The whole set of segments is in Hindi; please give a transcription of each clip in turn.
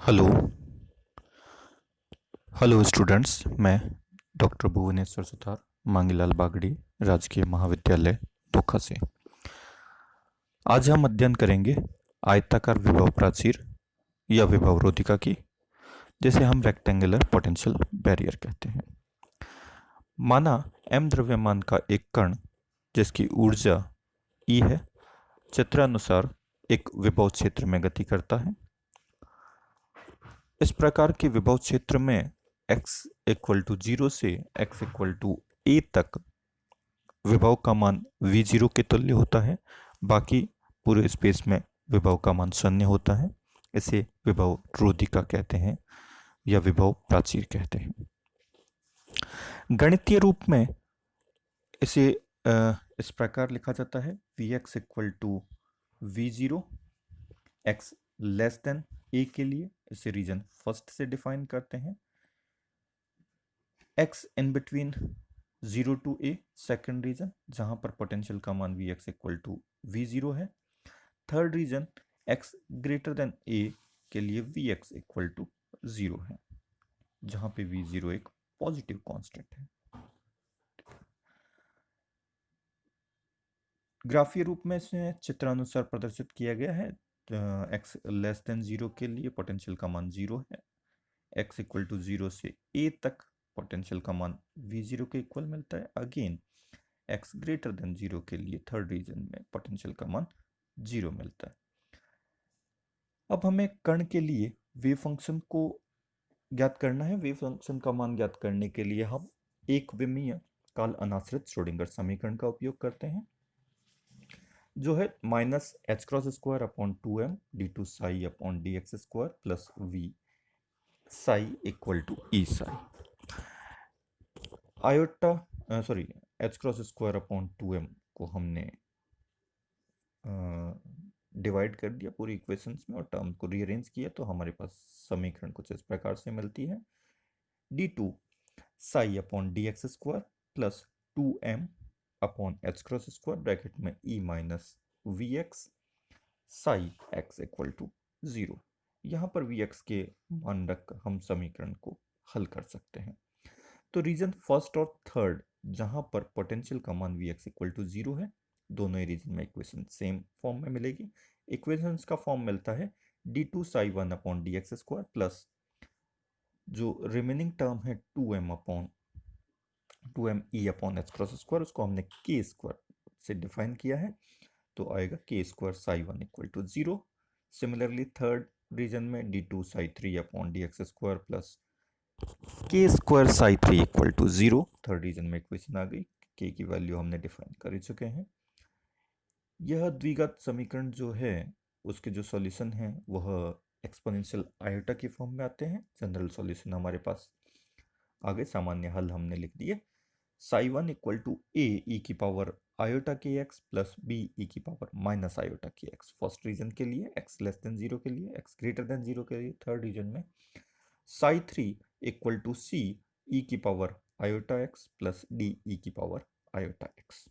Hello hello students. मैं डॉक्टर भुवनेश्वर सुतार, मांगीलाल बागड़ी, राजकीय महाविद्यालय धोखा से। आज हम अध्ययन करेंगे आयताकार विभव प्राचीर या विभव रोधिका की, जिसे हम रेक्टेंगुलर पोटेंशियल बैरियर कहते हैं। माना m द्रव्यमान का एक कण जिसकी ऊर्जा E है, चित्रानुसार एक विभव क्षेत्र में गति करता है। इस प्रकार के विभव क्षेत्र में x इक्वल टू 0 से x इक्वल टू a तक विभव का मान v0 के तुल्य होता है। बाकी पूरे स्पेस में विभव का मान शून्य होता है। इसे विभव रोधिका कहते हैं या विभव प्राचीर कहते हैं। गणितीय रूप में इसे इस प्रकार लिखा जाता है: Vx equal to v0 x less than a के लिए इसे रीजन फर्स्ट से डिफाइन करते हैं। x in between 0 to a second region, जहां पर पोटेंशियल का मान Vx इक्वल टू v0 है। Third region x greater than a के लिए Vx इक्वल टू 0 है, जहां पे v0 एक पॉजिटिव कांस्टेंट है। ग्राफीय रूप में इसे चित्रानुसार प्रदर्शित किया गया है। x लेस देन 0 के लिए पोटेंशियल का मान 0 है। x इक्वल टू 0 से a तक पोटेंशियल का मान v0 के इक्वल मिलता है। अगेन x ग्रेटर देन 0 के लिए थर्ड रीजन में पोटेंशियल का मान 0 मिलता है। अब हमें कण के लिए वेव फंक्शन को ज्ञात करना है। वेव फंक्शन का मान ज्ञात करने के लिए हम एक विमीय काल अनाश्रित श्रोडिंगर समीकरण का उपयोग करते हैं, जो है minus H cross square upon 2m d2 psi upon dx square plus v psi equal to E psi. Iota H cross square upon 2m को हमने डिवाइड कर दिया पूरी इक्वेशंस में और टर्म को रीअरेंज किया, तो हमारे पास समीकरण कुछ इस प्रकार से मिलती है: d2 psi upon dx square plus 2m upon H cross square bracket में e माइनस V X psi X equal to 0। यहाँ पर वी एक्स के मान रख हम समीकरण को हल कर सकते हैं। तो रीजन फर्स्ट और थर्ड, जहाँ पर पोटेंशियल का मान वी एक्स इक्वल टू 0 है, दोनों ही रीजन में इक्वेशन सेम फॉर्म में मिलेगी। इक्वेशंस का फॉर्म मिलता है d2 Sai 1 upon dx square plus जो रिमेनिंग टर्म है 2m upon 2m e upon H cross square, उसको हमने k स्क्वायर से डिफाइन किया है, तो आएगा k square psi 1 equal to 0। Similarly third region में d2 psi 3 upon dx square plus k square psi 3 equal to 0। Third region में इक्वेशन आ गई, k की वैल्यू हमने डिफाइन कर ही चुके हैं। यह द्विघात समीकरण जो है उसके जो सॉल्यूशन है वह एक्सपोनेंशियल आयोटा की फॉर्म में आते हैं। जनरल सॉल्यूशन हमारे पास आगे सामान्य हल हमने लिख दिए: साई 1 इक्वल टू ए ई की power iota K x plus B E की power minus iota K x first reason के लिए, एक्स लेस देन 0 के लिए, एक्स ग्रेटर देन 0 के लिए थर्ड रीजन में, Sai 3 equal to C E की power iota x plus D E की पावर आयोटा एक्स।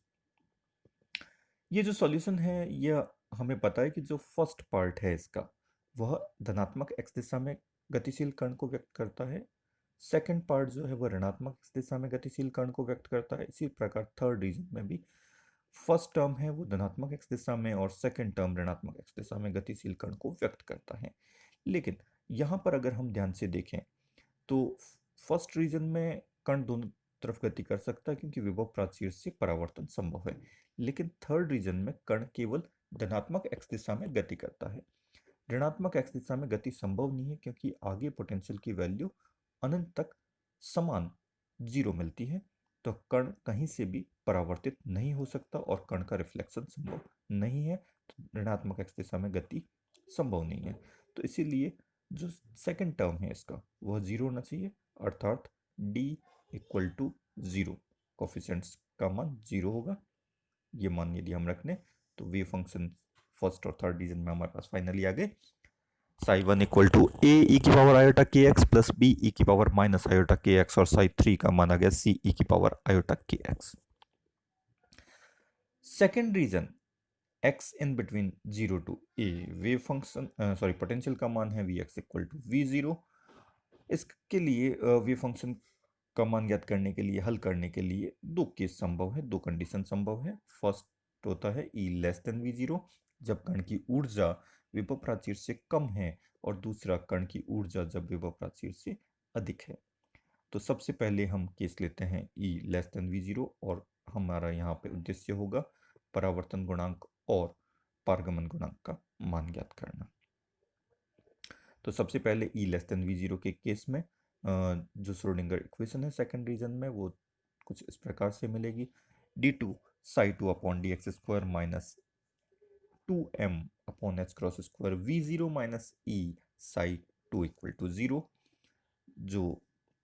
ये जो सॉल्यूशन है यह हमें पता है कि जो फर्स्ट पार्ट है इसका वह धनात्मक एक्स दिशा में गतिशील कण को व्यक्त करता है। सेकंड पार्ट जो है वह ऋणात्मक एक्स दिशा में गतिशील कण को व्यक्त करता है। इसी प्रकार थर्ड रीजन में भी फर्स्ट टर्म है वो धनात्मक एक्स दिशा में और सेकंड टर्म ऋणात्मक एक्स दिशा में गतिशील कण को व्यक्त करता है। लेकिन यहाँ पर अगर हम ध्यान से देखें तो फर्स्ट रीजन में कण दोनों तरफ गति कर सकता है क्योंकि विभव प्राचीर से परावर्तन संभव है, लेकिन थर्ड रीजन में कण केवल धनात्मक एक्स दिशा में गति करता है। ऋणात्मक एक्स दिशा में गति संभव नहीं है क्योंकि आगे पोटेंशियल की वैल्यू अनंत तक समान 0 मिलती है, तो कण कहीं से भी परावर्तित नहीं हो सकता और कण का रिफ्लेक्शन संभव नहीं है, तो ऋणात्मक एक्स दिशा में गति संभव नहीं है। तो इसीलिए जो सेकंड टर्म है इसका वह 0 होना चाहिए, अर्थात d इक्वल टू 0, कोफिशिएंट्स का मान 0 होगा। ये मान यदि हम रख लें तो वेव फंक्शन फर्स्ट और थर्ड रीजन में हमारे पास फाइनली आ गए: साई 1 इक्वल टू ए ई की power iota K x plus B E की power minus iota K x और साई 3 का मान आ गया सी ई की power iota K X. Second region x in between 0 to a wave function potential का मान है Vx इक्वल टू V0। इसके लिए वेव फंक्शन का मान ज्ञात करने के लिए, हल करने के लिए दो केस संभव है, दो कंडीशन संभव है। फर्स्ट होता है E लेस देन V0, जब कण की ऊर्जा विभव प्राचीर से कम है, और दूसरा कण की ऊर्जा जब विभव प्राचीर से अधिक है। तो सबसे पहले हम केस लेते हैं E लेस देन V0, और हमारा यहाँ पे उद्देश्य होगा परावर्तन गुणांक और पारगमन गुणांक का मान ज्ञात करना। तो सबसे पहले E लेस देन V0 के केस में जो श्रोडिंगर इक्वेशन है सेकंड रीजन में, वो कुछ इस प्रकार से मिलेगी। d2 psi2 upon dx square minus 2m upon h cross square V0 minus E psi2 equal to 0। जो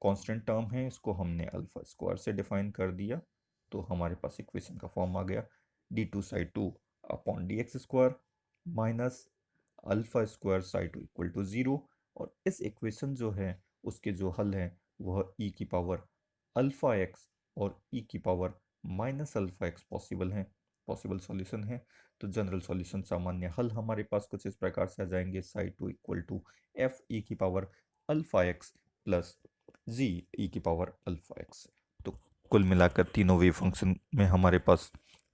कांस्टेंट टर्म है इसको हमने अल्फा स्क्वायर से डिफाइन कर दिया, तो हमारे पास इक्वेशन का फॉर्म आ गया d2 psi2 upon dx square minus alpha square psi2 equal to 0। और इस इक्वेशन जो है उसके जो हल है वह e की पावर अल्फा एक्स और e की power minus alpha x possible है, पॉसिबल सॉल्यूशन है। तो जनरल सॉल्यूशन सामान्य हल हमारे पास कुछ इस प्रकार से आ जाएंगे, psi2 equal to F E की power alpha x plus G E की पावर अल्फा एक्स। तो कुल मिलाकर तीनों वेव फंक्शन में हमारे पास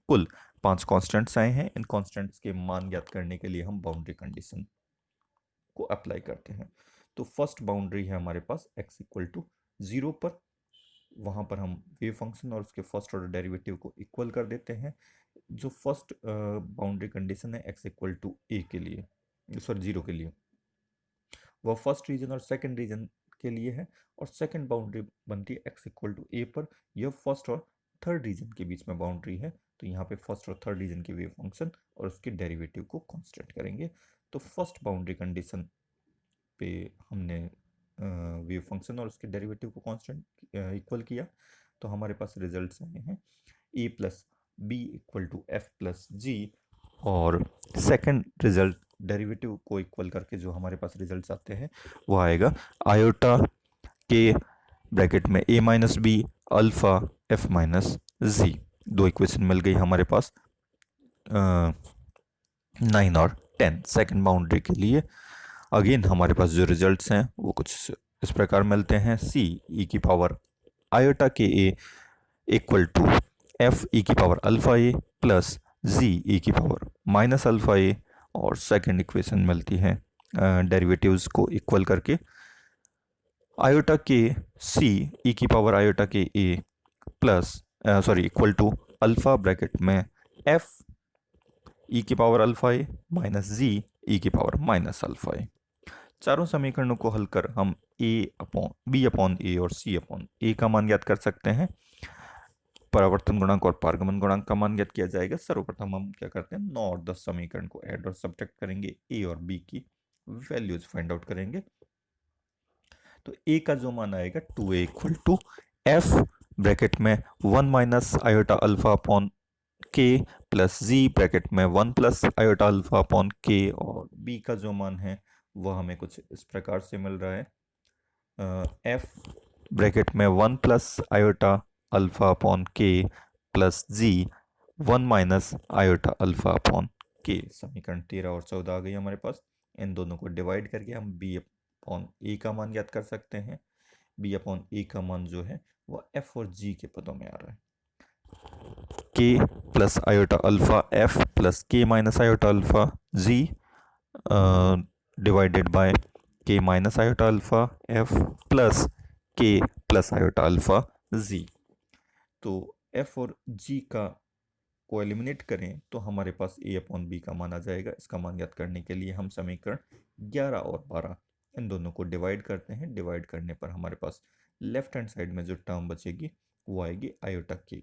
कुल 5 कांस्टेंट्स आए हैं। इन कांस्टेंट्स के मान ज्ञात करने के लिए हम बाउंड्री कंडीशन को अप्लाई करते हैं। तो फर्स्ट बाउंड्री है हमारे पास x इक्वल टू 0 पर, वहाँ पर हम वेव फंक्शन और उसके फर्स्ट ऑर्डर डेरिवेटिव को इक्वल कर देते हैं। जो फर्स्ट बाउंड्री कंडीशन है x इक्वल टू a के लिए, सॉरी 0 के लिए, वह फर्स्ट रीजन और सेकंड रीजन के लिए है। और सेकंड बाउंड्री बनती है x इक्वल टू a पर, यह फर्स्ट और थर्ड रीजन के बीच में बाउंड्री है। तो यहाँ पे फर्स्ट और थर्ड रीजन के वेव फंक्शन और उसके डेरिवेटिव को कांस्टेंट करेंगे। तो फर्स्ट बाउंड्री कंडीशन पे हमने वेव फंक्शन और उसके डेरिवेटिव को कांस्टेंट इक्वल किया, तो हमारे पास रिजल्ट्स आए हैं a plus B equal to F plus G. और सेकंड रिजल्ट डेरिवेटिव को इक्वल करके जो हमारे पास रिजल्ट्स आते हैं वो आएगा आयोटा के ब्रैकेट में a minus B alpha F minus G. दो इक्वेशन मिल गई हमारे पास 9 और 10 सेकंड बाउंड्री के लिए। अगेन हमारे पास जो रिजल्ट्स हैं वो कुछ इस प्रकार मिलते हैं, c e की power iota K a equal to F E की power alpha A plus G E की पावर माइनस अल्फा ए। और सेकंड इक्वेशन मिलती है डेरिवेटिव्स को इक्वल करके आयोटा के सी ई की power iota K A plus equal to alpha bracket में एफ ई की power alpha A minus G E की पावर माइनस अल्फा ए। चारों समीकरणों को हल कर हम a अपॉन बी अपॉन ए और c अपॉन ए का मान ज्ञात कर सकते हैं। परावर्तन गुणांक और पारगमन गुणांक का मान ज्ञात किया जाएगा। सर्वप्रथम हम क्या करते हैं, 9 और 10 समीकरण को ऐड और सब्ट्रैक्ट करेंगे, a और b की वैल्यूज फाइंड आउट करेंगे। तो a का जो मान आएगा 2a equal to F bracket में 1 माइनस आयोटा अल्फा अपॉन के प्लस जी ब्रैकेट में 1 प्लस आयोटा अल्फा अपॉन के। और b का जो मान है वह हमें कुछ इस प्रकार से मिल रहा है, एफ ब्रैकेट में 1 प्लस आयोटा अल्फा अपॉन के प्लस जी 1 माइनस आयोटा अल्फा अपॉन के। समीकरण 13 और 14 आ गई हमारे पास। इन दोनों को डिवाइड करके हम बी अपॉन ए का मान ज्ञात कर सकते हैं। बी अपॉन ए का मान जो है वह एफ और जी के पदों में आ रहा है, K plus iota alpha F plus K minus iota alpha G divided by K minus iota alpha F plus K plus iota alpha G. तो f और g को एलिमिनेट करें तो हमारे पास a अपॉन बी का मान आ जाएगा। इसका मान ज्ञात करने के लिए हम समीकरण 11 और 12 इन दोनों को डिवाइड करते हैं। डिवाइड करने पर हमारे पास लेफ्ट हैंड साइड में जो टर्म बचेगी वो आएगी आयोटा के।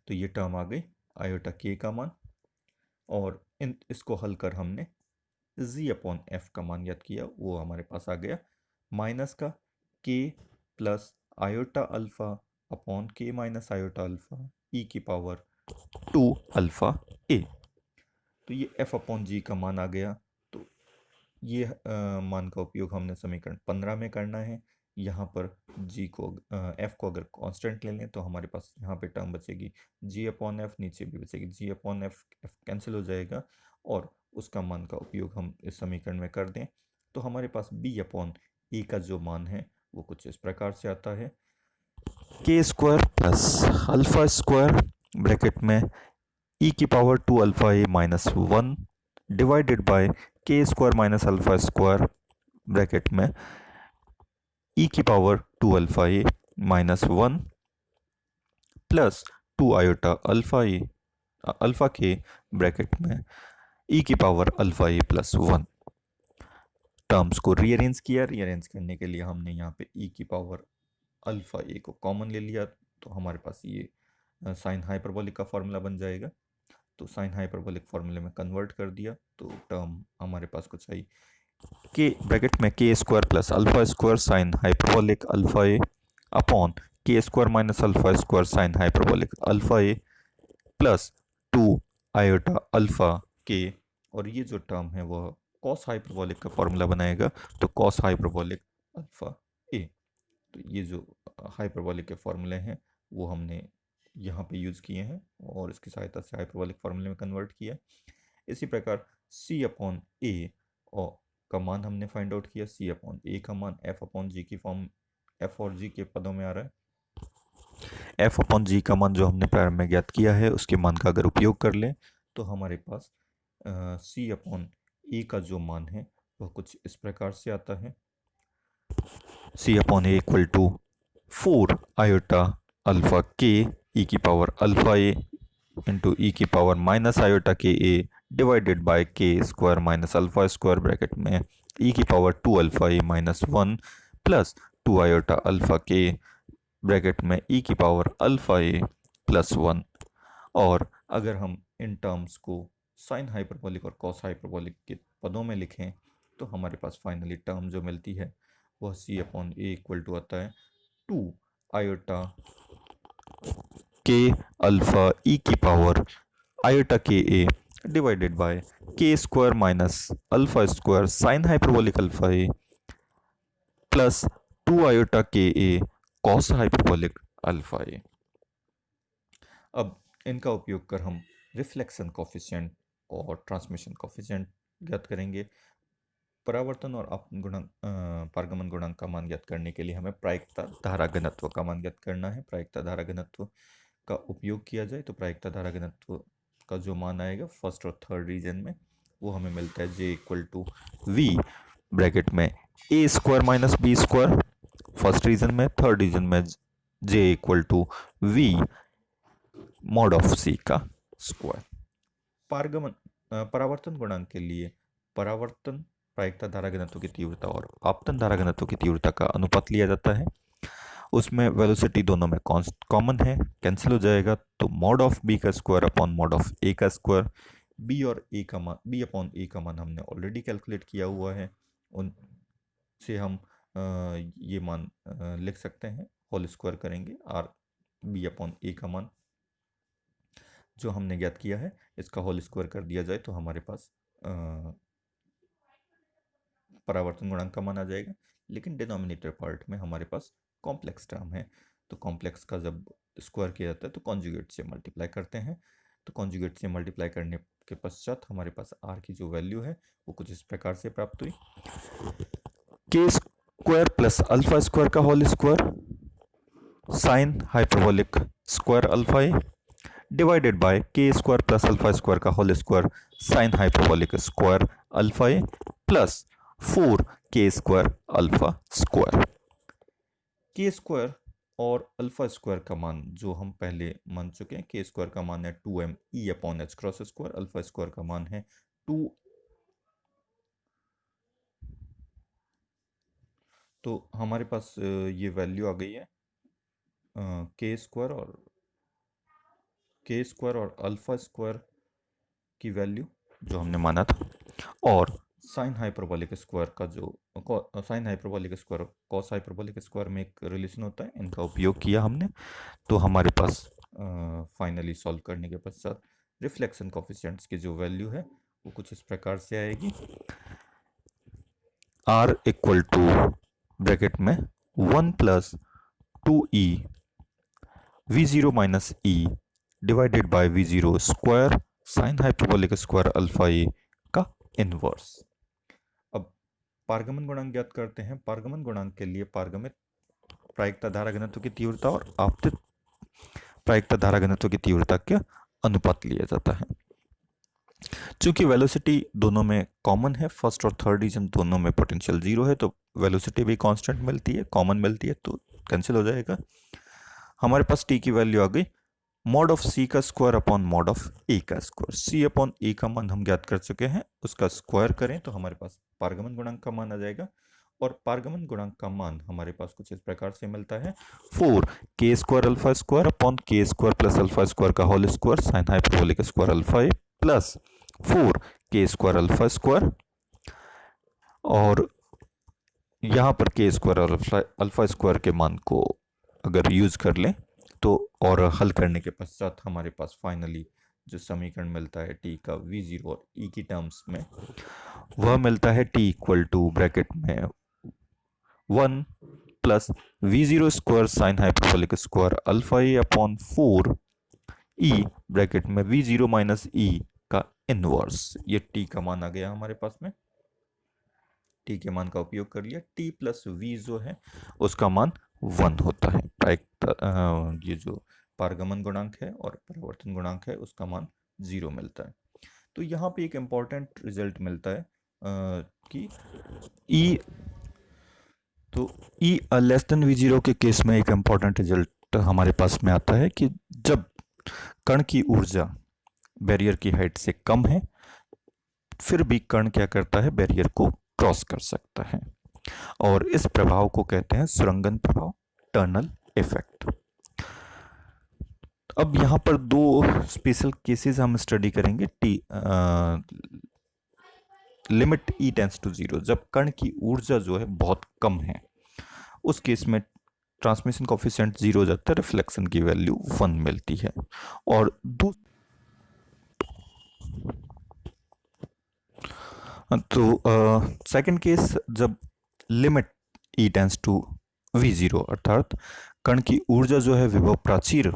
तो ये टर्म आ गई आयोटा के का मान, और इसको हल कर हमने z अपॉन एफ का मान ज्ञात किया, वो हमारे पास आ गया माइनस का k plus iota alpha upon के माइनस आयोटा अल्फा ई की पावर 2 अल्फा ए। तो ये f अपॉन जी का मान आ गया। तो ये मान का उपयोग हमने समीकरण 15 में करना है। यहाँ पर g को f को अगर कांस्टेंट ले लें तो हमारे पास यहाँ पे टर्म बचेगी g अपॉन एफ, नीचे भी बचेगी g अपॉन एफ, कैंसिल हो जाएगा और उसका मान का उपयोग हम इस समीकरण में कर दें तो हमारे पास b अपॉन ए का जो मान है वो कुछ इस प्रकार से आता है K square plus alpha square bracket में e की power 2 alpha A minus 1 divided by K square minus alpha square bracket में e की power 2 alpha A minus 1 plus 2 iota alpha K bracket में e की power alpha A plus 1। Terms को रीअरेंज किया, रीअरेंज करने के लिए हमने यहाँ पे e की पावर अल्फा ए को कॉमन ले लिया तो हमारे पास ये साइन हाइपरबोलिक का फॉर्मूला बन जाएगा। तो साइन हाइपरबोलिक फॉर्मूले में कन्वर्ट कर दिया तो टर्म हमारे पास कुछ आई के ब्रैकेट में K square plus alpha square sine hyperbolic alpha A upon K square minus alpha square sine hyperbolic alpha A plus 2 iota alpha K, और ये जो टर्म है वह कॉस हाइपरबोलिक का फॉर्मूला बनाएगा तो कॉस हाइपरबोलिक अल्फा ए। तो ये जो हाइपरबोलिक के फॉर्मूले हैं वो हमने यहाँ पे यूज़ किए हैं और इसकी सहायता से हाइपरबोलिक फॉर्मूले में कन्वर्ट किया। इसी प्रकार c अपॉन ए और का मान हमने फाइंड आउट किया। c अपॉन ए का मान f अपॉन जी की फॉर्म, f और g के पदों में आ रहा है। f अपॉन जी का मान जो हमने प्रारंभ में ज्ञात किया है उसके मान का अगर उपयोग कर लें तो हमारे पास c अपॉन ए का जो मान है वह कुछ इस प्रकार से आता है c upon A equal to 4 iota alpha K e की power alpha A into E की power minus iota K A divided by K square minus alpha square bracket में ई की power 2 alpha A minus 1 plus 2 iota alpha K bracket में ई की पावर अल्फा ए प्लस 1। और अगर हम इन टर्म्स को साइन हाइपरबोलिक और कॉस हाइपरबोलिक के पदों में लिखें तो हमारे पास फाइनली टर्म जो मिलती है वह c upon A equal to आता है 2 आयोटा के अल्फा ई की power iota K A divided by K square minus alpha square sine hyperbolic alpha A plus 2 iota K A cos hyperbolic alpha A. अब इनका उपयोग कर हम रिफ्लेक्शन कोफिशिएंट और ट्रांसमिशन कोफिशिएंट ज्ञात करेंगे। परावर्तन और आपतन गुणांक पारगमन गुणांक का मान ज्ञात करने के लिए हमें प्रायिकता धारा घनत्व का मान ज्ञात करना है। प्रायिकता धारा घनत्व का उपयोग किया जाए तो प्रायिकता धारा घनत्व का जो मान आएगा फर्स्ट और थर्ड रीजन में वो हमें मिलता है J equal to V bracket में A square minus B square first region में, थर्ड रीजन में J equal to V mod of C का स्क्वायर। पारगमन परावर्तन गुणांक के लिए परावर्तन प्रायिकता धारा घनत्व की तीव्रता और आपतन धारा घनत्व की तीव्रता का अनुपात लिया जाता है। उसमें वेलोसिटी दोनों में कॉमन है, कैंसिल हो जाएगा तो मॉड ऑफ बी का स्क्वायर अपॉन मॉड ऑफ ए का स्क्वायर। बी और ए का मान, बी अपॉन ए का मान हमने ऑलरेडी कैलकुलेट किया हुआ है, उनसे हम ये मान लिख सकते हैं, होल स्क्वायर करेंगे आर बी अपॉन ए का मान जो हमने ज्ञात किया है इसका होल स्क्वायर कर दिया जाए तो हमारे पास परावर्तन गुणांक का मान आ जाएगा। लेकिन डिनोमिनेटर पार्ट में हमारे पास कॉम्प्लेक्स टर्म है तो कॉम्प्लेक्स का जब स्क्वायर किया जाता है तो कॉन्जुगेट से मल्टीप्लाई करते हैं। तो कॉन्जुगेट से मल्टीप्लाई करने के पश्चात हमारे पास आर की जो वैल्यू है वो कुछ इस प्रकार से प्राप्त हुई K square plus alpha square का whole square sine hyperbolic square alpha A divided by K square plus alpha square का whole square sine hyperbolic square alpha A plus 4 K square alpha square. K square और अल्फा स्क्वायर का मान जो हम पहले मान चुके हैं, के स्क्वायर का मान है 2m e upon H cross square, alpha square का मान है 2। तो हमारे पास ये वैल्यू आ गई है के स्क्वायर और अल्फा स्क्वायर की वैल्यू जो हमने माना था, और साइन हाइपरबोलिक स्क्वायर का जो sign hyperbolic square cos hyperbolic square में एक रिलेशन होता है, इनका उपयोग किया हमने। तो हमारे पास फाइनली सॉल्व करने के पश्चात रिफ्लेक्शन कोफिशिएंट्स की जो वैल्यू है वो कुछ इस प्रकार से आएगी, आर इक्वल टू ब्रैकेट में 1 plus 2e v0 minus e divided by v0 square sine hyperbolic square alpha A का इनवर्स। अब पारगमन गुणांक ज्ञात करते हैं। पारगमन गुणांक के लिए पारगमित प्रायिकता धारा घनत्व की तीव्रता और आपतित प्रायिकता धारा घनत्व की तीव्रता के अनुपात लिया जाता है। चूंकि वेलोसिटी दोनों में कॉमन है, फर्स्ट और थर्ड रीजन दोनों में पोटेंशियल जीरो है, तो वेलोसिटी भी कांस्टेंट मिलती है, कॉमन मिलती है, तो कैंसिल हो जाएगा। हमारे पास टी की वैल्यू आ गई मॉड ऑफ सी का स्क्वायर अपॉन मॉड ऑफ ए का स्क्वायर। सी अपॉन ए का मान हम ज्ञात कर चुके हैं, उसका स्क्वायर करें तो हमारे पास पारगमन गुणांक का मान आ जाएगा। और पारगमन गुणांक का मान हमारे पास कुछ इस प्रकार से मिलता है 4 K square alpha square upon K square plus alpha square का whole square sine hyperbolic square alpha A plus 4 K square alpha square, और यहाँ पर के स्क्वायर और अल्फा स्क्वायर के मान को अगर यूज कर लें तो और हल करने के पश्चात हमारे पास फाइनली जो समीकरण मिलता है टी का v0 और e की टर्म्स में, वह मिलता है t इक्वल टू ब्रैकेट में 1 plus v0 square sine hyperbolic square alpha A upon 4 e bracket में v0 माइनस e का इनवर्स। ये t का मान आ गया हमारे पास में। t के मान का उपयोग कर लिया, t प्लस v जो है उसका मान 1 होता है। ये जो पारगमन गुणांक है और परावर्तन गुणांक है उसका मान 0 मिलता है। तो यहाँ पे एक इम्पॉर्टेंट रिजल्ट मिलता है कि e लेस देन v0 के केस में एक इम्पॉर्टेंट रिजल्ट हमारे पास में आता है कि जब कण की ऊर्जा बैरियर की हाइट से कम है फिर भी कण क्या करता है, बैरियर को क्रॉस कर सकता है, और इस प्रभाव को कहते हैं सुरंगन प्रभाव, टनल इफेक्ट। अब यहां पर दो स्पेशल केसेस हम स्टडी करेंगे। लिमिट ई टेंस टू 0, जब कण की ऊर्जा जो है बहुत कम है, उस केस में ट्रांसमिशन कोफिशिएंट 0 हो जाता है, रिफ्लेक्शन की वैल्यू 1 मिलती है। और तो सेकंड केस जब limit E tends to v0 अर्थात कण की ऊर्जा जो है विभव प्राचीर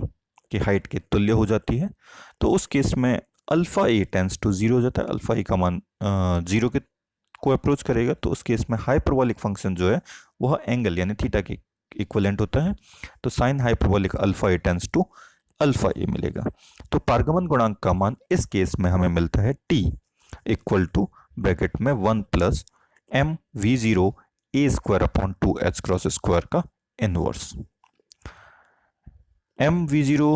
की हाइट के तुल्य हो जाती है, तो उस केस में अल्फा ए टेंस टू 0 हो जाता है। अल्फा ए का मान 0 के को अप्रोच करेगा, तो उस केस में हाइपरबोलिक फंक्शन जो है वह एंगल यानी थीटा के इक्विवेलेंट होता है, तो sine hyperbolic alpha A tends to alpha A मिलेगा। तो पारगमन गुणांक का मान इस केस में हमें मिलता है टी इक्वल टू ब्रैकेट में 1 plus M V zero A square upon 2 H cross square का inverse. M V zero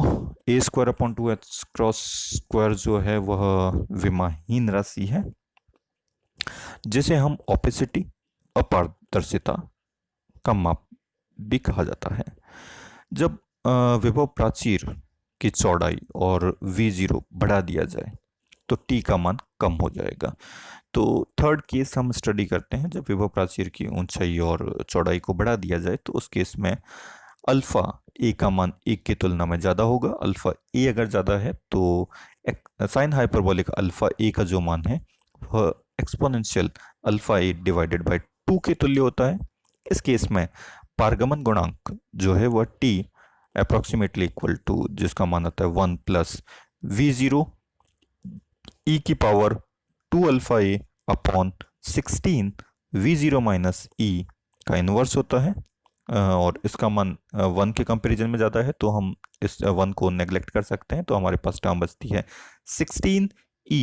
A square upon 2 H cross square जो है वह विमाहीन राशि है, जिसे हम ओपेसिटी अपारदर्शिता का माप भी कहा जाता है। जब विभव प्राचीर की चौड़ाई और v0 बढ़ा दिया जाए तो t का मान कम हो जाएगा। तो थर्ड केस हम स्टडी करते हैं, जब विभव प्राचीर की ऊंचाई और चौड़ाई को बढ़ा दिया जाए तो उस केस में अल्फा ए का मान 1 की तुलना में ज़्यादा होगा। अल्फा ए अगर ज़्यादा है तो साइन हाइपरबोलिक अल्फा ए का जो मान है वह exponential alpha A divided bye 2 के तुल्य होता है। इस केस में पारगमन गुणांक जो है वह t अप्रोक्सीमेटली इक्वल टू जिसका मान आता है 1 प्लस v0 e की power 2 alpha A upon 16 v0 minus e का इनवर्स होता है, और इसका मान 1 के कंपैरिजन में ज़्यादा है तो हम इस 1 को नेग्लेक्ट कर सकते हैं, तो हमारे पास टर्म बचती है 16 e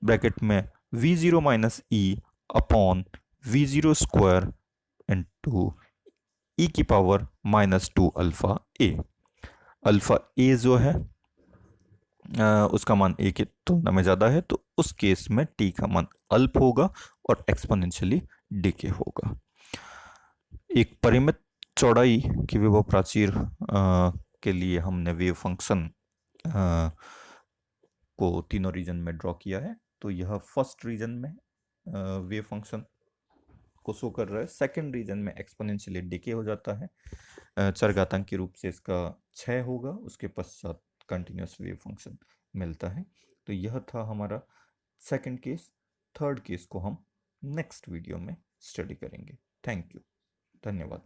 ब्रैकेट में v0 minus e upon v0 square into e की पावर माइनस 2 अल्फा ए। अल्फा ए जो है उसका मान ए की तुलना में ज़्यादा है, तो उस केस में t का मान अल्प होगा और एक्सपोनेंशियली डिके होगा। एक परिमित चौड़ाई की विभव प्राचीर के लिए हमने वेव फंक्शन को तीनों रीजन में ड्रॉ किया है। तो यह फर्स्ट रीजन में वेव फंक्शन को शो कर रहा है, सेकंड रीजन में एक्सपोनेंशियली डिके हो जाता है, चरघातांकी रूप से इसका 6 होगा, उसके पश्चात कंटिन्यूस वेव फंक्शन मिलता है। तो यह था हमारा सेकंड केस। थर्ड केस को हम नेक्स्ट वीडियो में स्टडी करेंगे। थैंक यू, धन्यवाद।